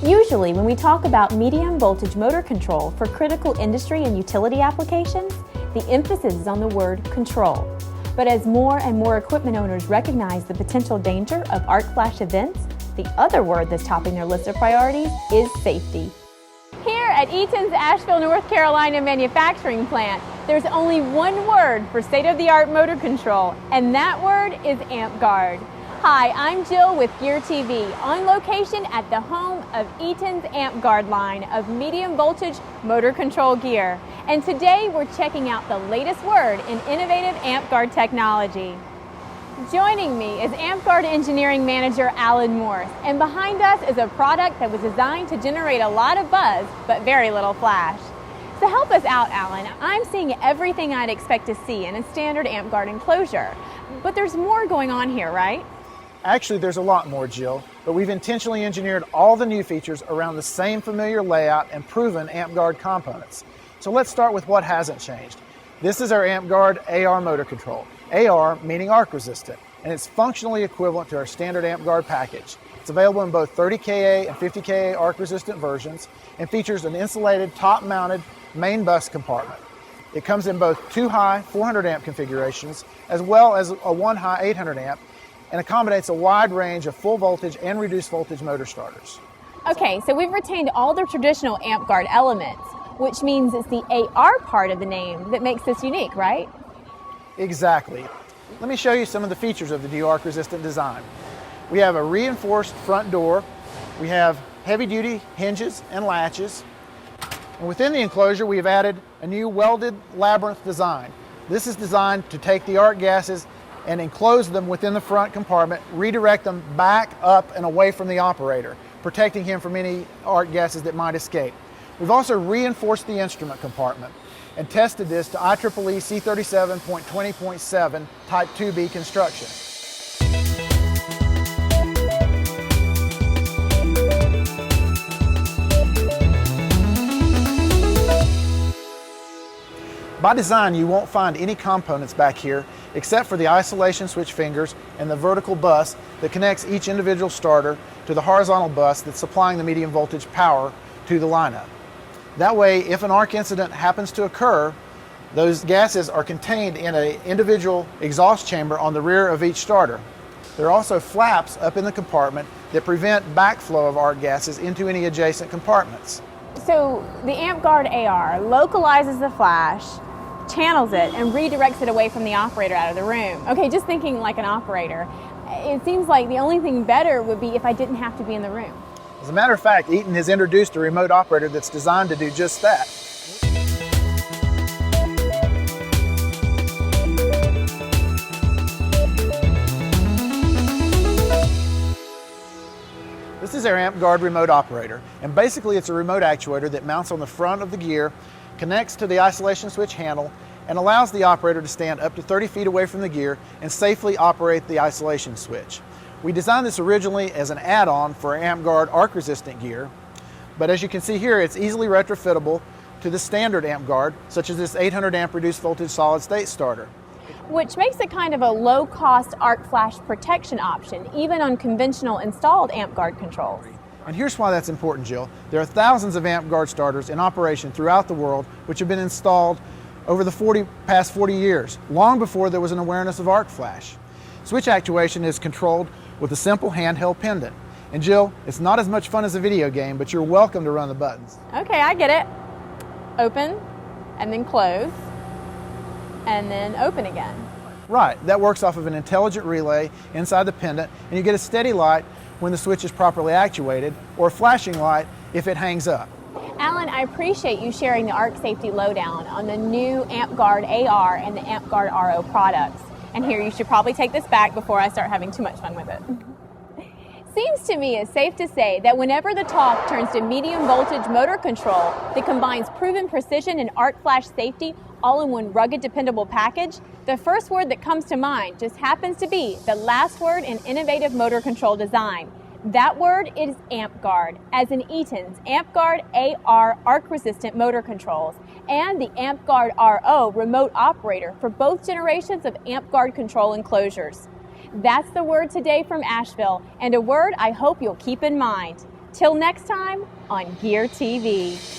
Usually, when we talk about medium voltage motor control for critical industry and utility applications, the emphasis is on the word control. But as more and more equipment owners recognize the potential danger of arc flash events, the other word that's topping their list of priorities is safety. Here at Eaton's Asheville, North Carolina manufacturing plant, there's only one word for state-of-the-art motor control, and that word is Ampguard. Hi, I'm Jill with Gear TV, on location at the home of Eaton's Ampguard line of medium voltage motor control gear. And today we're checking out the latest word in innovative Ampguard technology. Joining me is Ampguard Engineering Manager Alan Morse, and behind us is a product that was designed to generate a lot of buzz, but very little flash. To help us out, Alan, I'm seeing everything I'd expect to see in a standard Ampguard enclosure, but there's more going on here, right? Actually, there's a lot more, Jill, but we've intentionally engineered all the new features around the same familiar layout and proven Ampguard components. So let's start with what hasn't changed. This is our Ampguard AR motor control. AR meaning arc resistant, and it's functionally equivalent to our standard Ampguard package. It's available in both 30 Ka and 50 Ka arc resistant versions and features an insulated top-mounted main bus compartment. It comes in both 2 high 400 amp configurations as well as a 1 high 800 amp, and accommodates a wide range of full voltage and reduced voltage motor starters. Okay, so we've retained all the traditional Ampguard elements, which means it's the AR part of the name that makes this unique, right? Exactly. Let me show you some of the features of the new arc resistant design. We have a reinforced front door, we have heavy-duty hinges and latches, and within the enclosure we have added a new welded labyrinth design. This is designed to take the arc gases and enclose them within the front compartment, redirect them back up and away from the operator, protecting him from any arc gases that might escape. We've also reinforced the instrument compartment and tested this to IEEE C37.20.7 Type 2B construction. By design, you won't find any components back here except for the isolation switch fingers and the vertical bus that connects each individual starter to the horizontal bus that's supplying the medium voltage power to the lineup. That way, if an arc incident happens to occur, those gases are contained in an individual exhaust chamber on the rear of each starter. There are also flaps up in the compartment that prevent backflow of arc gases into any adjacent compartments. So the Ampguard AR localizes the flash, channels it, and redirects it away from the operator out of the room. Okay, just thinking like an operator, it seems like the only thing better would be if I didn't have to be in the room. As a matter of fact, Eaton has introduced a remote operator that's designed to do just that. This is our Ampguard remote operator, and basically it's a remote actuator that mounts on the front of the gear, connects to the isolation switch handle, and allows the operator to stand up to 30 feet away from the gear and safely operate the isolation switch. We designed this originally as an add-on for Ampguard arc-resistant gear, but as you can see here, it's easily retrofittable to the standard Ampguard, such as this 800 amp reduced voltage solid-state starter. Which makes it kind of a low-cost arc flash protection option, even on conventional installed Ampguard controls. And here's why that's important, Jill. There are thousands of Ampguard starters in operation throughout the world which have been installed over the past 40 years, long before there was an awareness of arc flash. Switch actuation is controlled with a simple handheld pendant. And Jill, it's not as much fun as a video game, but you're welcome to run the buttons. Okay, I get it. Open, and then close, and then open again. Right, that works off of an intelligent relay inside the pendant, and you get a steady light when the switch is properly actuated, or a flashing light if it hangs up. Alan, I appreciate you sharing the arc safety lowdown on the new Ampguard AR and the Ampguard RO products. And here, you should probably take this back before I start having too much fun with it. Seems to me it's safe to say that whenever the talk turns to medium voltage motor control that combines proven precision and arc flash safety all in one rugged, dependable package, the first word that comes to mind just happens to be the last word in innovative motor control design, That word is Ampguard, as in Eaton's Ampguard AR arc-resistant motor controls and the Ampguard RO remote operator for both generations of Ampguard control enclosures. That's the word today from Asheville, and a word I hope you'll keep in mind. Till next time on Gear TV.